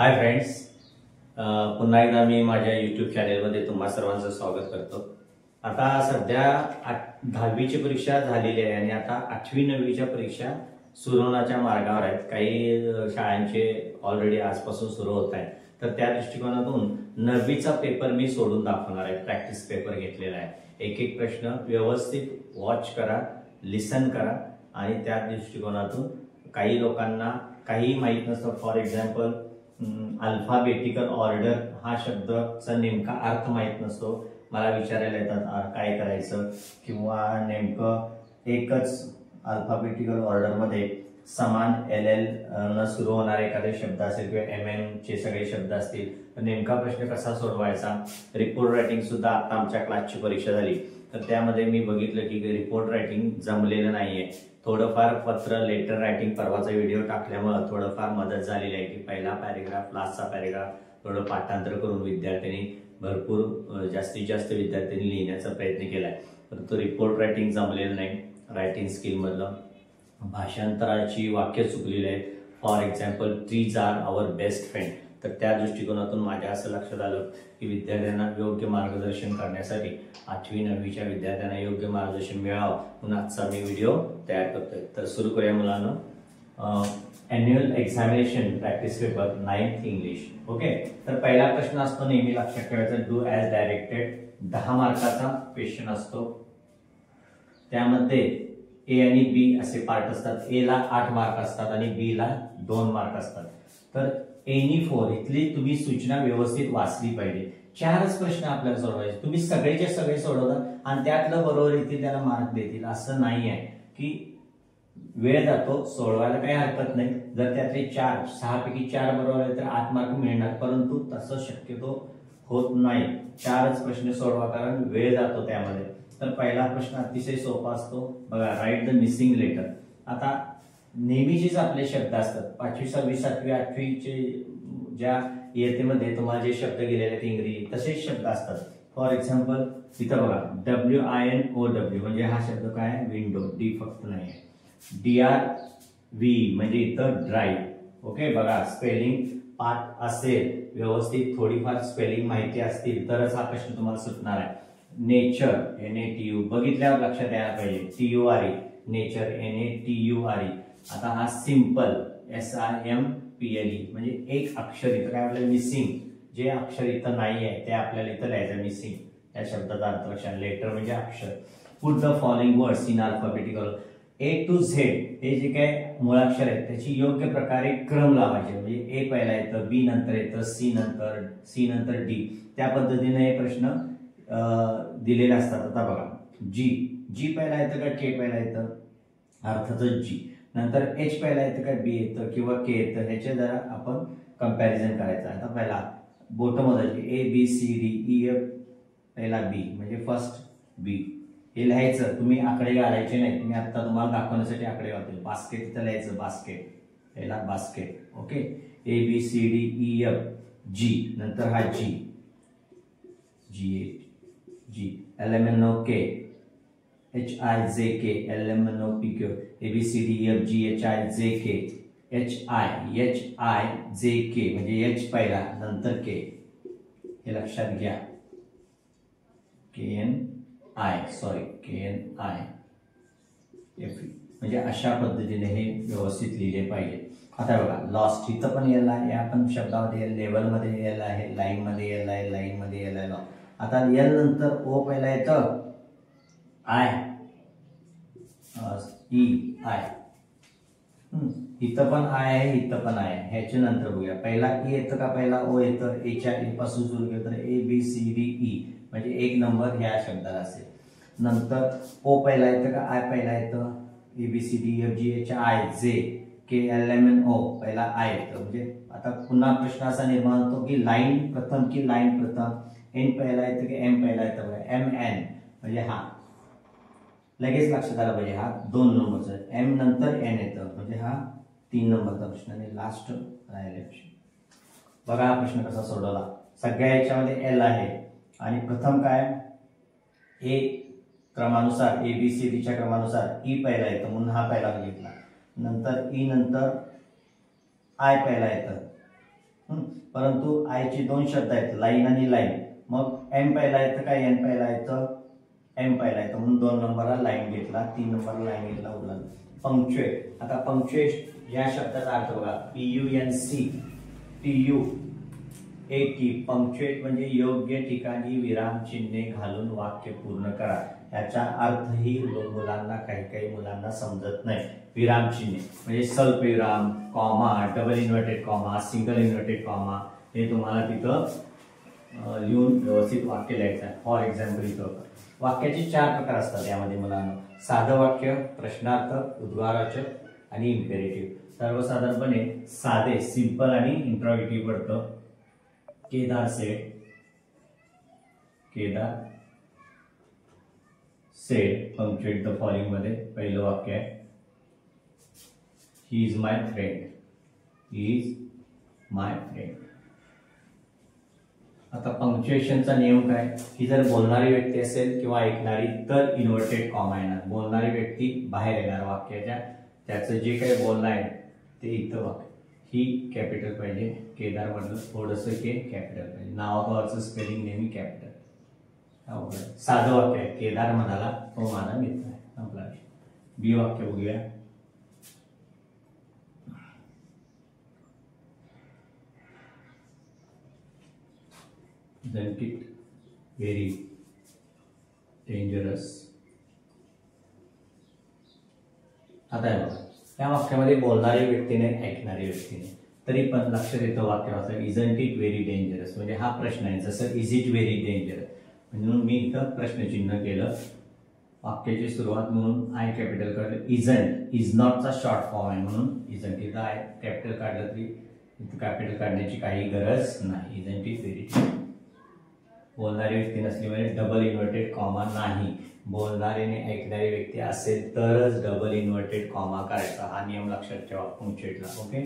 Hi friends, पुन्हा एकदा मी माझ्या यूट्यूब चॅनेलमध्ये तुम्हा सर्वांचं स्वागत करतो। आता सध्या 10वीची परीक्षा झालेली आहे आणि आता 8वी 9वीच्या परीक्षा सुरू होण्याच्या मार्गावर आहेत। काही शाळांचे ऑलरेडी आजपासून सुरू होत आहेत, तर त्या दृष्टिकोनातून 9वीचा पेपर मी सोडून दाखवणार आहे। प्रॅक्टिस पेपर घेतलेला आहे। एक एक प्रश्न व्यवस्थित वॉच करा, लिसन करा आणि त्या दृष्टिकोनातून काही लोकांना काही माहित नसतं। फॉर एक्झाम्पल अल्फाबेटिकल ऑर्डर हा शब्दाचा नेमका अर्थ माहित नसतो, मला विचारायला येतात काय करायचं, किंवा नेमकं एकच अल्फाबेटिकल ऑर्डर मध्ये समान LL न सुरू होणारे एखादे शब्द असेल किंवा MM चे सगळे शब्द असतील तर नेमका प्रश्न कसा सोडवायचा। रिपोर्ट रायटिंग सुद्धा आता आमच्या क्लासची परीक्षा झाली तर त्यामध्ये मी बघितलं की रिपोर्ट रायटिंग जमलेलं नाहीये। थोडंफार पत्र लेटर रायटिंग परवाचा व्हिडिओ टाकल्यामुळे थोडंफार मदत झालेली आहे की पहिला पॅरेग्राफ लास्टचा पॅरेग्राफ थोडं पाठांतर करून विद्यार्थ्यांनी भरपूर जास्तीत जास्त विद्यार्थ्यांनी लिहिण्याचा प्रयत्न केलाय, परंतु रिपोर्ट रायटिंग जमलेलं नाही। रायटिंग स्किल मधलं भाषांतराची वाक्य चुकलेली आहेत। For example trees are our best friend, तर त्या दृष्टिकोनातून माझ्या असं लक्षात आलं की विद्यार्थ्यांना योग्य मार्गदर्शन करण्यासाठी 8वी 9वीच्या विद्यार्थ्यांना योग्य मार्गदर्शन मिळावं म्हणून आजचा मी व्हिडिओ तयार करतोय। तर सुरू करूया मुलांनो। Annual examination practice paper 9th English. Okay, तर पहिला प्रश्न असतो नेहमी लक्षात ठेवायचा, डू ॲज डायरेक्टेड। 10 मार्काचा क्वेश्चन असतो, त्यामध्ये A आणि B असे पार्ट असतात। A ला 8 मार्क असतात आणि B ला 2 मार्क असतात। तर एनी 4 इथली तुम्ही सूचना व्यवस्थित वाचली पाहिजे। 4च प्रश्न आपल्याला सोडवायचे, तुम्ही सगळेचे सगळे सोडवता आणि त्यातलं बरोबर येतील त्याला मार्क देतील असं नाही आहे की वेळ जातो, सोडवायला काही हरकत नाही। जर त्यातले 6 पैकी 4 बरोबर आहे तर 8 मार्क मिळणार, परंतु तसं शक्यतो होत नाही। 4च प्रश्न सोडवा कारण वेळ जातो त्यामध्ये। तर पहिला प्रश्न अतिशय सोपा असतो बघा, राईट द मिसिंग लेटर। आता नेहमीचेच आपले शब्द असतात 5वी 6वी 7वी 8वीचे ज्या इयत्तेमध्ये तुम्हाला जे शब्द गेलेले आहेत इंग्रजी तसेच शब्द असतात। फॉर एक्झाम्पल इथं बघा WINOW म्हणजे हा शब्द काय, विंडो, डी फक्त नाही आहे। DRV म्हणजे इथं ड्राईव्ह। ओके, बघा स्पेलिंग पाठ असेल व्यवस्थित, थोडीफार स्पेलिंग माहिती असतील तरच हा प्रश्न तुम्हाला सुटणार आहे। नेचर NATU बघितल्यावर लक्षात यायला पाहिजे, TURE नेचर NATURE। आता हा सिंपल SIMPLE म्हणजे एक अक्षर इथं काय आपल्याला मिसिंग, जे अक्षर इथं नाही आहे ते आपल्याला इथं लिहायचं मिसिंग, या शब्दाचा अर्थ लक्षात। लेटर म्हणजे अक्षर। Put the following words in alphabetical A to Z हे जे काय मुळाक्षर आहेत त्याची योग्य प्रकारे क्रम लावायचे, म्हणजे A पहिला येतं, B नंतर येतं, C नंतर D, त्या पद्धतीने हे प्रश्न दिलेले असतात। आता बघा G पहिला येतं का K पहिला येतं, अर्थातच G, नंतर H पहिला येतं का B येतं किंवा K येतं, ह्याचे जरा आपण कंपॅरिझन करायचं। आता पहिला बोट मोजायची ABCDEF, पहिला B म्हणजे फर्स्ट B, हे लिहायचं। तुम्ही आकडे घालायचे नाही, तुम्ही आता तुम्हाला दाखवण्यासाठी आकडे घालतील। बास्केट इथं लिहायचं, बास्केट, पहिला बास्केट। ओके, ABCDEF G, नंतर हा G LMNOK HIJK LMNOPQ ABCDEFG HIJK HIJK म्हणजे H पहिला नंतर K, हे लक्षात घ्या। KNI म्हणजे अशा पद्धतीने हे व्यवस्थित लिहिले पाहिजे। आता बघा लॉस्ट इथं पण L आहे, या पण शब्दामध्ये लेवल मध्ये L आहे, लाईन मध्ये L आहे, लाईन मध्ये L आहे। आता L नंतर O पहिला येतं, इथं पण I आहे, इथं पण I आहे। ह्याच्या नंतर बघूया पहिला E येतं का पहिला O येतं, Aच्या A पासून सुरू केलं तर ABCDE म्हणजे 1 नंबर ह्या शब्दाला असेल। नंतर O पहिला येतं का I पहिला येतं, ABCDEFG HIJK LMNO पहिला I येतं। म्हणजे आता पुन्हा प्रश्न असा निर्माण होतो की लाईन प्रथम की लाईन प्रथम, N पहिला येतं की M पहिला येतं, बघा MN म्हणजे हा लगेच लक्षात आला पाहिजे, हा 2 नंबरचा, M नंतर N येतं म्हणजे हा 3 नंबरचा प्रश्न आणि लास्ट राहिलेला प्रश्न। बघा हा प्रश्न कसा सोडवला, सगळ्या याच्यामध्ये L आहे आणि प्रथम काय A क्रमानुसार ABCDच्या क्रमानुसार E पहिला येतं म्हणून हा पहिला घेतला, नंतर E नंतर I पहिला येतं, परंतु आयचे दोन शब्द आहेत, लाईन आणि लाईन. मग एम पहिला येतं काय, एन पहिला येतं, एम पहिला येतं, म्हणून 2 नंबरला लाईन घेतला, 3 नंबरला लाईन घेतला. उरलं पंक्च्युएट. आता पंक्च्युएट या शब्दाचा अर्थ बघा, PUNCTUAT. पंक्च्युएट म्हणजे योग्य ठिकाणी विराम चिन्हे घालून वाक्य पूर्ण करा. याचा अर्थही मुलांना काही मुलांना समजत नाही. विराम चिन्हे म्हणजे स्वल्पविराम, comma, double inverted comma, single inverted comma हे तुम्हाला तिथं लिहून व्यवस्थित वाक्य लिहायचं आहे. फॉर एक्झाम्पल इथं वाक्याचे 4 प्रकार असतात यामध्ये मुलांना. साधं वाक्य, प्रश्नार्थ, उद्गारवाचक आणि इम्पेरेटिव्ह. सर्वसाधारणपणे साधे, सिंपल आणि इंट्रोगेटिव्ह पडतं. Kedar sed punctuate the following मध्ये पहिलं वाक्य आहे, ही इज माय फ्रेंड. आता पंक्च्युएशनचा नियम काय, की जर बोलणारी व्यक्ती असेल किंवा ऐकणारी तर इन्व्हर्टेड कॉमा येणार. बोलणारी व्यक्ती बाहेर येणार वाक्याच्या, त्याचं जे काही बोलणं आहे ते इथं वाक्य. ही कॅपिटल पाहिजे, केदार मधलं थोडंसं के कॅपिटल पाहिजे. नावाचं स्पेलिंग नेहमी कॅपिटल. साधं वाक्य आहे, केदार म्हणाला तो माझा मित्र आहे, संपला. बी वाक्य बघूया. Isn't it very dangerous? आता आहे बघा, त्या वाक्यामध्ये बोलणारी व्यक्तीने ऐकणारी व्यक्तीने, तरी पण लक्षात येतं वाक्य वाचलं, इजंट इट व्हेरी डेंजरस. म्हणजे हा प्रश्न आहे, जसं इज इट व्हेरी डेंजरस म्हणून मी इथं प्रश्नचिन्ह केलं. वाक्याची सुरुवात म्हणून आय कॅपिटल काढलं. इजंट, इज नॉटचा शॉर्ट फॉर्म आहे म्हणून इजंट. इथं आय कॅपिटल काढलं तरी इथं कॅपिटल काढण्याची काही गरज नाही. Isn't it very dangerous. बोलणारी व्यक्ती नसल्यामुळे डबल इन्व्हर्टेड कॉमा नाही. बोलणारीने ऐकणारी व्यक्ती असेल तरच डबल इन्व्हर्टेड कॉमा करायचा. हा नियम लक्षात ठेवा पंक्च्युएटला. Okay.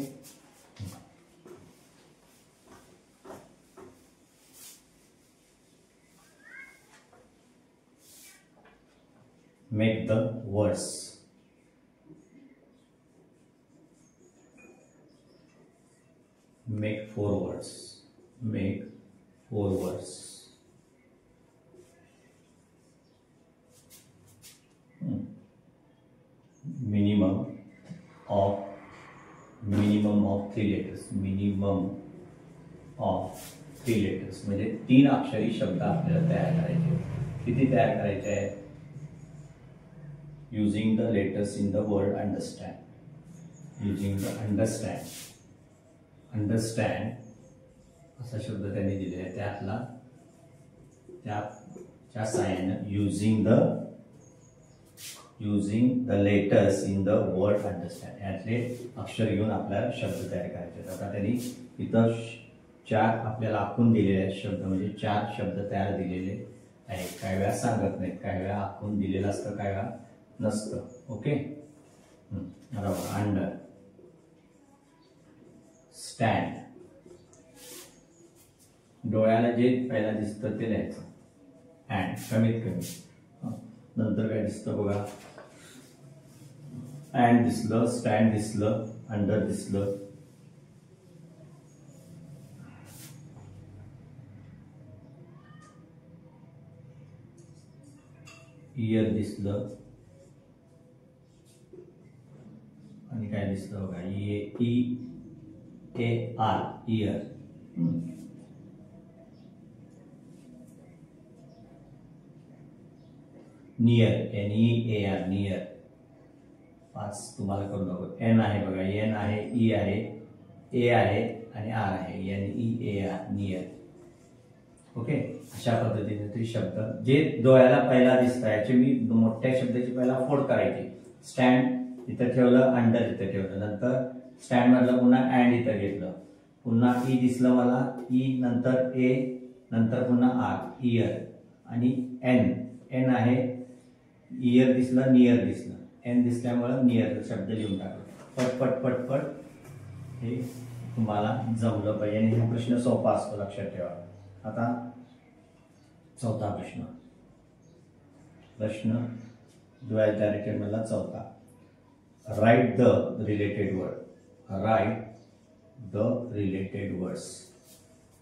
Make the words. Make 4 words. Make 4 words. Minimum of 3 letters. Minimum of 3 letters म्हणजे 3 अक्षरी शब्द आपल्याला तयार करायचे. किती तयार करायचे आहे? Using the letters in the word understand. Using the understand असा शब्द त्यांनी दिलेला आहे. त्यातला त्या साहाय्याने using the letters in the word understand यातले अक्षर घेऊन आपल्याला शब्द तयार करायचे. आता त्यांनी इथं 4 आपल्याला आखून दिलेले आहेत शब्द, म्हणजे 4 शब्द तयार दिलेले आहेत. काही वेळा सांगत नाहीत, काही वेळा आखून दिलेलं असतं, काही वेळा नसतं. ओके. बरोबर. अंडर स्टँड, डोळ्याला जे पहिला दिसतं ते लिहायचं. अँड कमीत कमी. नंतर काय दिसतं बघा, अँड दिसलं, स्टँड दिसलं, अंडर दिसलं, इयर दिसलं, आणि काय दिसलं बघा, EAR year. Near, NEAR near. 5 तुम्हाला करून दाखवतो. N आहे बघा, N आहे, E आहे, A आहे आणि R आहे. NEAR near. ओके. अशा पद्धतीने ते शब्द जे डोळ्याला पहिला दिसतात याचे मी मोठ्या शब्दाची पहिला फोड करायची. स्टँड इथं ठेवलं, अंडर इथं ठेवलं, नंतर स्टँड मधलं पुन्हा अँड इथं घेतलं, पुन्हा ई दिसलं मला, ई नंतर ए, नंतर पुन्हा आर, इयर आणि एन आहे, इयर दिसलं, नियर दिसलं, एन दिसल्यामुळं नियर शब्द लिहून टाकलं. पटपट पटपट हे तुम्हाला जमलं पाहिजे आणि हा प्रश्न सोपा असतो, लक्षात ठेवा. आता चौथा प्रश्न 12th डायरेक्टेड मधला चौथा. Write the related word. Write the related words.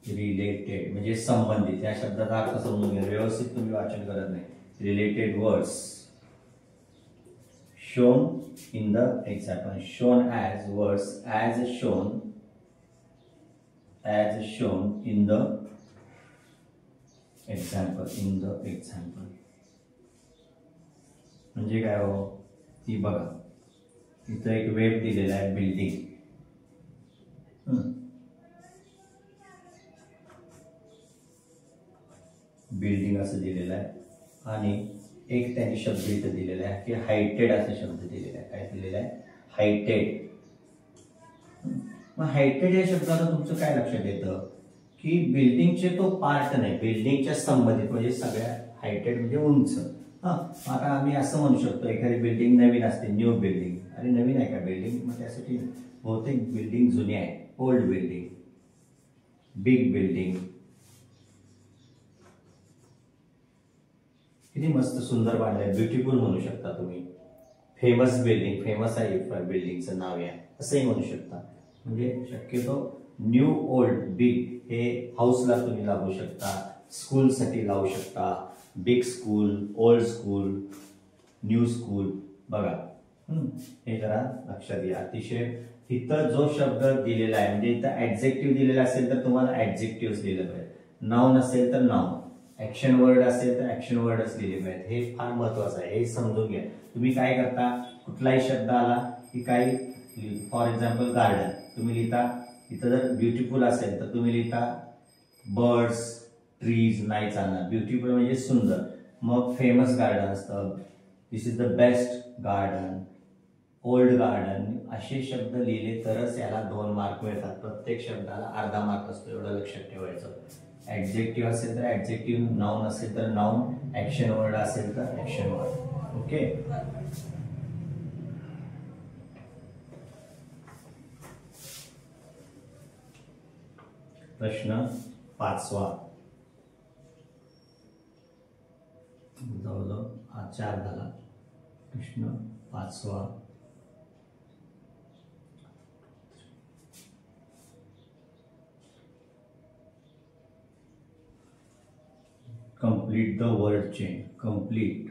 Related म्हणजे संबंधित. या शब्दाचा अर्थ समजून घ्या, व्यवस्थित तुम्ही वाचन करत नाही. Related words shown in the example. Shown as words as shown in the example. In the example म्हणजे काय हो, ती बघा इथं एक वेब दिलेला आहे, बिल्डिंग. बिल्डिंग असं दिलेलं आहे आणि एक त्यांनी शब्द इथं दिलेला आहे की हायटेड असा शब्द दिलेला आहे. काय दिलेला आहे? हायटेड. मग हायटेड या शब्दाला तुमचं काय लक्षात येतं की बिल्डिंगचे तो पार्ट नाही, बिल्डिंगच्या संबंधित म्हणजे सगळ्या. हायटेड म्हणजे उंच. आता आम्ही असं म्हणू शकतो एखादी बिल्डिंग नवीन असते, न्यू बिल्डिंग. अरे नवीन आहे का बिल्डिंग? मग त्यासाठी बहुतेक बिल्डिंग जुनी आहे. Old building, big building. किती मस्त सुंदर बांधलंय, ब्युटिफुल म्हणू शकता तुम्ही. फेमस बिल्डिंग, फेमस आहे बिल्डिंगचं नाव आहे असंही म्हणू शकता. म्हणजे शक्यतो न्यू, ओल्ड, बिग हे हाऊसला तुम्ही लागू शकता, स्कूलसाठी लावू शकता. Big school, old school, new school. बघा हे जरा लक्षात घ्या. अतिशय इथं जो शब्द दिलेला आहे म्हणजे इथं ऍडजेक्टिव्ह दिलेला असेल तर तुम्हाला ऍडजेक्टिव्ह लिहिलं पाहिजे. नाउन असेल तर नाउन, ऍक्शन वर्ड असेल तर ऍक्शन वर्डच लिहिले पाहिजे. हे फार महत्वाचं आहे, हे समजून घ्या. तुम्ही काय करता, कुठलाही शब्द आला की काही, फॉर एक्झाम्पल गार्डन तुम्ही लिहिता, इथं जर ब्युटिफुल असेल तर तुम्ही लिहिता बर्ड्स, ट्रीज नाही चालणार. ब्युटिफुल म्हणजे सुंदर. मग फेमस गार्डन असतं, this is the best garden, old garden. असे शब्द लिहिले तरच याला 2 मार्क मिळतात. प्रत्येक शब्दाला अर्धा मार्क असतो, एवढं लक्षात ठेवायचं. ऍडजेक्टिव्ह असेल तर ऍडजेक्टिव्ह, नाउन असेल तर नाउन, ऍक्शन वर्ड असेल तर ऍक्शन वर्ड. ओके. प्रश्न 5वा. जवळजवळ हा 4 झाला. प्रश्न 5वा. Complete the word chain. Complete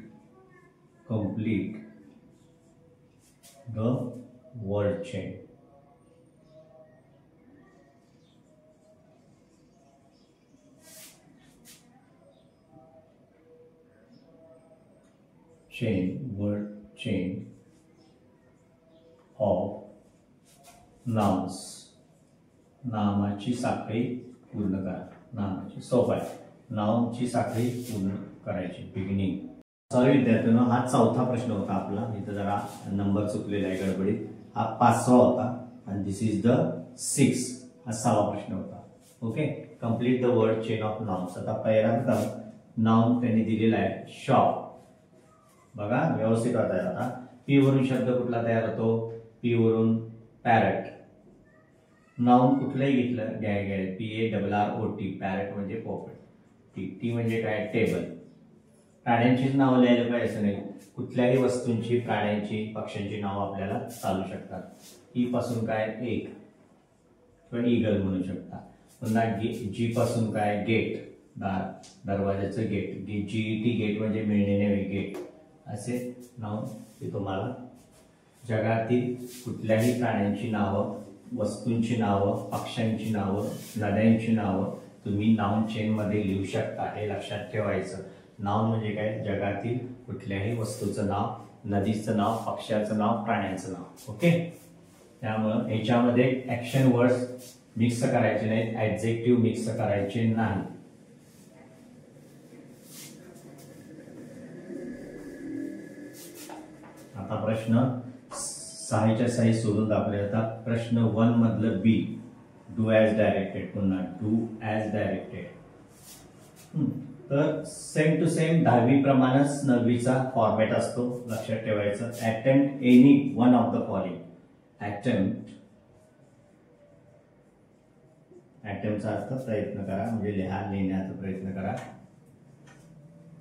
the word chain. Word chain of nouns. नामाची साखळी पूर्ण करा. नामाची सोपं आहे. नाउनची साखळी पूर्ण करायची. बिगिनिंग. सॉरी विद्यार्थ्यांनो, हा 4था प्रश्न होता आपला. इथं जरा नंबर चुकलेला आहे गडबडीत. हा 5वा होता आणि दिस इज द 6. हा 6वा प्रश्न होता. Okay. Complete the word chain of nouns. आता पहिल्यांदा नाउन त्यांनी दिलेला आहे शॉप. बघा व्यवस्थित वाचायला. आता पी वरून शब्द कुठला तयार होतो? पी वरून पॅरट. नाउन कुठलंही घेतलं घ्याय PARROT. पॅरट म्हणजे पोपट. टी म्हणजे काय? टेबल. प्राण्यांचीच नावं लिहायला पाहिजे असं नाही. कुठल्याही वस्तूंची, प्राण्यांची, पक्ष्यांची नावं आपल्याला चालू शकतात. ई पासून काय? एक किंवा ईगल म्हणू शकता. पुन्हा जी पासून काय? गेट, दार, दरवाजाचं गेट. GET गेट म्हणजे मिळणे गेट. असे नाव ते तुम्हाला जगातील कुठल्याही प्राण्यांची नावं, वस्तूंची नावं, पक्ष्यांची नावं, नद्यांची नावं तुम्ही नाउन चेन मध्ये लिहू शकता. हे लक्षात ठेवायचं. नाउन म्हणजे काय? जगातील कुठल्याही वस्तूचं नाव, नदीचं नाव, पक्ष्याचं नाव, प्राण्याचं नाव. ओके. त्यामुळं याच्यामध्ये ऍक्शन वर्ड्स मिक्स करायचे नाहीत, ऍडजेक्टिव्ह मिक्स करायचे नाही. आता प्रश्न 6च्या 6 सोडून दाखवले जातात. प्रश्न 1 मधलं बी, डू ॲज डायरेक्टेड. पुन्हा डू ॲज डायरेक्टेड. तर सेम टू सेम 10वी प्रमाणेच 9वीचा फॉर्मॅट असतो. लक्षात ठेवायचं. Attempt any one of the following. अटेम्प्टचा अर्थ प्रयत्न करा, म्हणजे लिहिण्याचा प्रयत्न करा.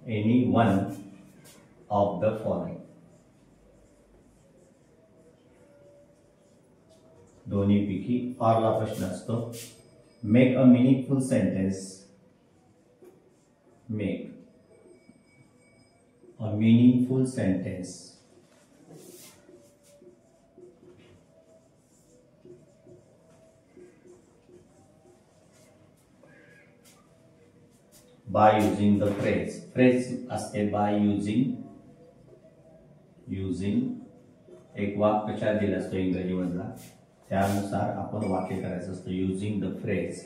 Any one of the following. दोन्हीपैकी ऑरला प्रश्न असतो. Make a meaningful sentence. Make a meaningful sentence. By using the phrase. Phrase असते by using एक वाक्प्रचार दिला असतो इंग्रजी मधला, त्यानुसार आपण वाक्य करायचं असतं. Using the phrase.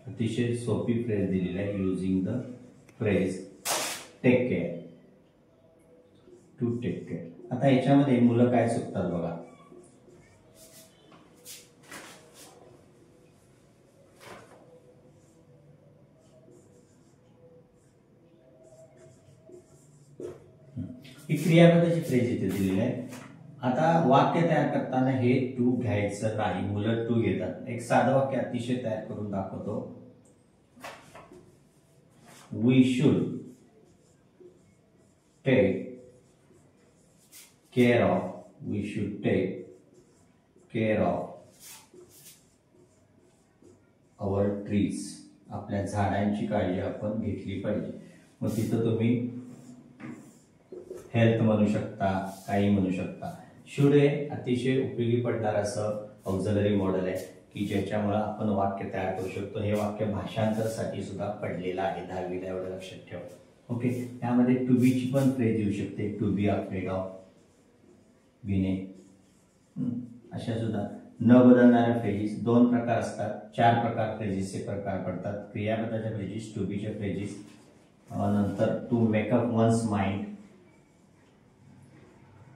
अतिशय सोपी फ्रेज दिलेली आहे. Using the phrase take care. To take care. आता याच्यामध्ये मुलं काय चुकतात बघा. ही क्रियापदाची फ्रेज इथे दिलेली आहे. आता वाक्य तयार करताना हे टू घ्यायचं नाही. मुलं टू घेतात. एक साधं वाक्य अतिशय तयार करून दाखवतो. We should take care of. We should take care of our trees. आपल्या झाडांची काळजी आपण घेतली पाहिजे. मग तिथं तुम्ही हेल्थ म्हणू शकता, काही म्हणू शकता. शुड हे अतिशय उपयोगी पडणार असं ऑक्झिलरी मॉडेल आहे की ज्याच्यामुळे आपण वाक्य तयार करू शकतो. हे वाक्य भाषांतरासाठी सुद्धा पडलेलं आहे. 10वीला एवढं लक्षात ठेवा. ओके. त्यामध्ये टू बीची पण फ्रेज येऊ शकते. To be afraid of. बीने. अशा सुद्धा न बदलणाऱ्या फ्रेजेस 2 प्रकार असतात. 4 प्रकार फ्रेजेसचे प्रकार पडतात. क्रियापदाच्या फ्रेजेस, टू बीच्या फ्रेजेस, नंतर टू मेकअप वन्स माइंड.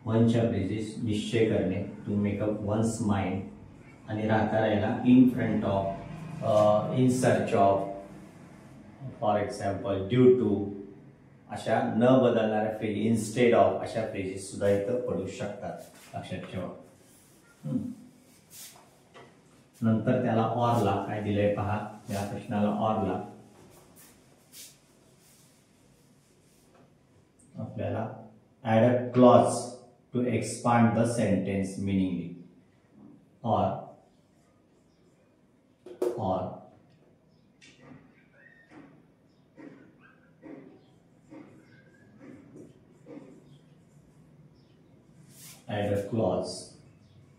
वनच्या फ्रेजेस निश्चय करणे. To make up one's mind. आणि राहता राहिला in front of, in search of, for example due to. अशा न बदलणाऱ्या फ्रेज, इन्स्टेड ऑफ अशा फ्रेजेस सुद्धा इथं पडू शकतात. लक्षात ठेवा. नंतर त्याला ऑरला काय दिलंय पहा. या प्रश्नाला ऑरला आपल्याला add a clause to expand the sentence meaningly. or add a clause.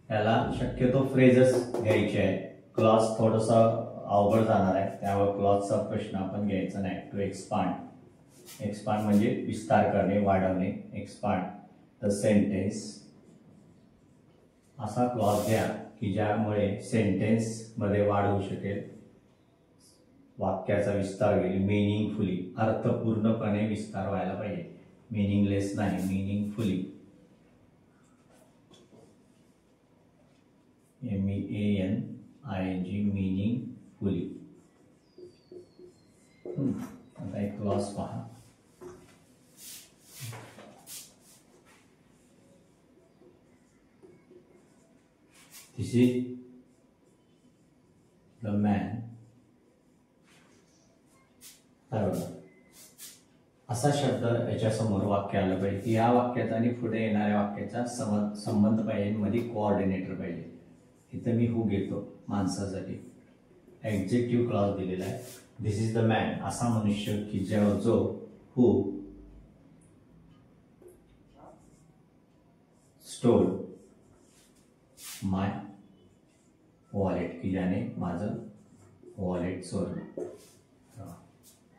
याला शक्यतो फ्रेजेस घ्यायचे आहे. क्लॉज थोडस अवघड जाणार आहे, त्यामुळे क्लॉजचा प्रश्न आपण घ्यायचा नाही. To expand. एक्सपांड म्हणजे विस्तार करणे, वाढवणे. Expand the sentence. असा क्लॉज घ्या की ज्यामुळे सेंटेन्स मध्ये वाढ होऊ शकेल, वाक्याचा विस्तार होईल. मिनिंगफुली, अर्थपूर्णपणे विस्तार व्हायला पाहिजे. मिनिंगलेस नाही, मिनिंगफुली. MEANING, meaningfully. आता एक क्लॉज पहा. This is the man. असा शब्द याच्यासमोर वाक्य आलं पाहिजे की या वाक्याचा आणि पुढे येणाऱ्या वाक्याचा संबंध पाहिजे. मध्ये कोऑर्डिनेटर पाहिजे. इथं मी हू घेतो माणसासाठी. ऍडजेक्टिव्ह क्लॉज दिलेला आहे. दिस इज द मॅन. असा मनुष्य की जो हू स्टोल माय वॉलेट, की ज्याने माझं वॉलेट चोरलं.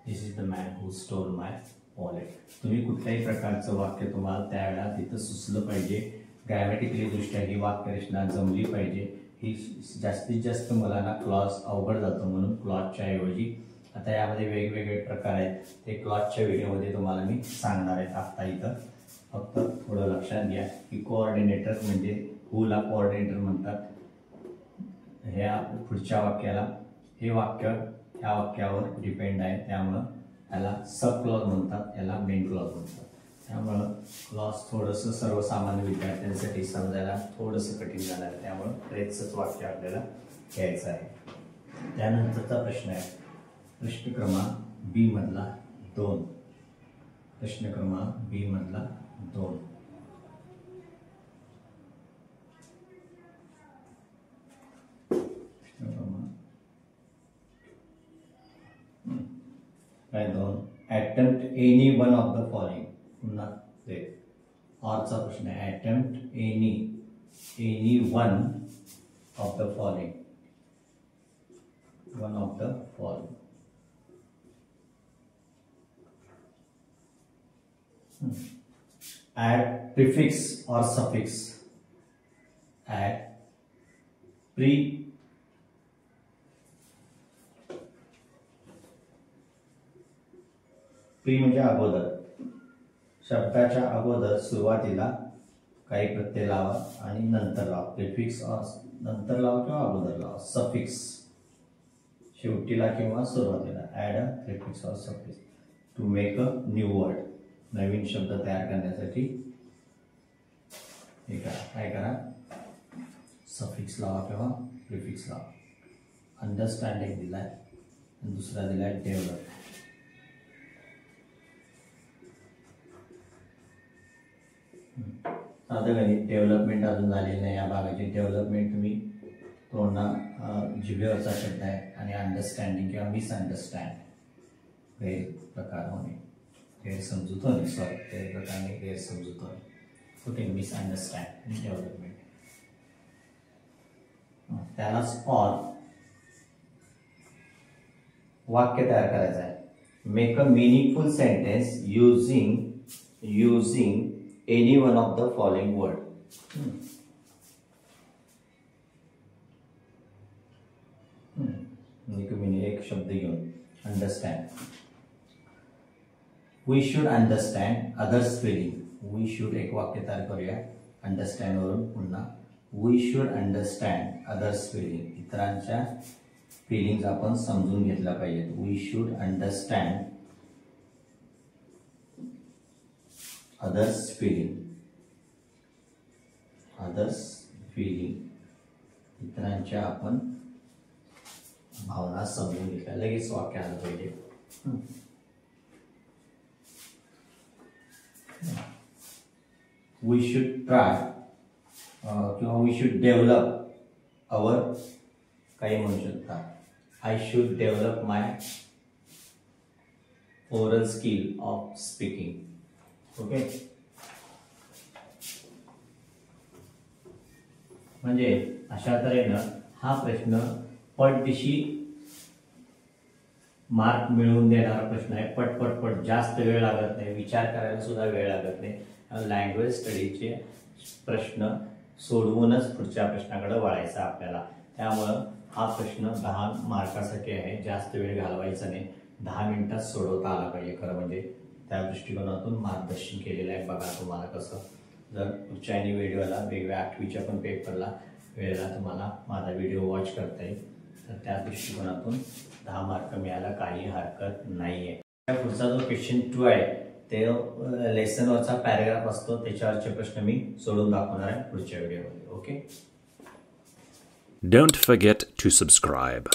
This is the man who stole my wallet. तुम्ही कुठल्याही प्रकारचं वाक्य तुम्हाला त्यावेळेला तिथं सुचलं पाहिजे. ग्रॅमॅटिकली दृष्ट्या ही वाक्यरचना जमली पाहिजे. ही जास्तीत जास्त मुलांना क्लॉज अवघड जातो, म्हणून क्लॉजच्या ऐवजी आता यामध्ये वेगवेगळे प्रकार आहेत. ते क्लॉजच्या व्हिडिओमध्ये तुम्हाला मी सांगणार आहे. आता इथं फक्त थोडं लक्षात घ्या की कोऑर्डिनेटर म्हणजे हूला कोऑर्डिनेटर म्हणतात. ह्या पुढच्या वाक्याला हे वाक्य ह्या वाक्यावर डिपेंड आहे, त्यामुळं याला सब क्लॉज म्हणतात, याला मेन क्लॉज म्हणतात. त्यामुळं क्लॉज थोडंसं सर्वसामान्य विद्यार्थ्यांसाठी समजायला थोडंसं कठीण जाणार आहे. त्यामुळं फ्रेजचंच वाक्य आपल्याला घ्यायचं आहे. त्यानंतरचा प्रश्न आहे प्रश्न क्रमांक बी मधला 2. प्रश्न क्रमांक बी मधला 2. काय दोन, attempt any one of the following. पुन्हा ते ऑरचा प्रश्न आहे. Attempt any one of the following. One of the following. Add prefix or suffix. Add pre म्हणजे अगोदर, शब्दाच्या अगोदर सुरुवातीला काही प्रत्यय लावा आणि नंतर लावा. प्रिफिक्स नंतर लावा किंवा अगोदर लावा. सफिक्स शेवटीला किंवा सुरुवातीला. Add a prefix or suffix to make a new word. नवीन शब्द तयार करण्यासाठी हे करा. काय करा, सफिक्स लावा किंवा प्रिफिक्स लावा. अंडरस्टँड एक दिलाय आणि दुसरा दिलाय डेव्हलप. साधं गणित. डेव्हलपमेंट अजून झालेली नाही या भागाची. डेव्हलपमेंट तुम्ही तोंडा जिभेवरचा शब्द आहे. आणि अंडरस्टँडिंग किंवा मिसअंडरस्टँड गैरप्रकार होणे, गैरसमजूत होणे. सॉरी, गैरप्रकारे गैरसमजूत होणे. कुठे मिसअंडरस्टँड आणि डेव्हलपमेंट. त्यालाच ऑर वाक्य तयार करायचं आहे. Make a meaningful sentence using any one of the following word. एक शब्द घेऊन understand. We should understand others feeling. We should एक वाक्य तयार करूया अंडरस्टँड वरून. पुन्हा we should understand others feeling. इतरांच्या फिलिंग्स आपण समजून घेतल्या पाहिजेत. We should understand others feeling. इतरांच्या आपण भावना समजून घेतल्या. लगेच वाक्य आलं पाहिजे. वी शुड ट्राय किंवा वी शुड डेव्हलप अवर, काही म्हणू शकता. I should develop my oral skill of speaking. Okay. म्हणजे अशा तऱ्हेनं हा प्रश्न पटदिशी मार्क मिळवून देणारा प्रश्न आहे. पट जास्त वेळ लागत नाही. विचार करायला सुद्धा वेळ लागत नाही. लँग्वेज स्टडीचे प्रश्न सोडवूनच पुढच्या प्रश्नाकडे वळायचा आपल्याला. त्यामुळं हा प्रश्न 10 मार्कासाठी आहे. जास्त वेळ घालवायचा नाही. 10 मिनिटात सोडवता आला पाहिजे. खरं म्हणजे त्या दृष्टिकोनातून मार्गदर्शन केलेलं आहे. बघा तुम्हाला कसं, जर पुढच्या व्हिडिओला वेगवेगळ्या 8वीच्या पण पेपरला वेळेला तुम्हाला माझा व्हिडिओ वॉच करता येईल, तर त्या दृष्टिकोनातून 10 मार्क मिळायला काही हरकत नाही आहे. पुढचा जो क्वेश्चन 2 आहे ते लेसनवरचा पॅरेग्राफ असतो, त्याच्यावरचे प्रश्न मी सोडून दाखवणार आहे पुढच्या व्हिडिओमध्ये. Okay. Don't forget to subscribe.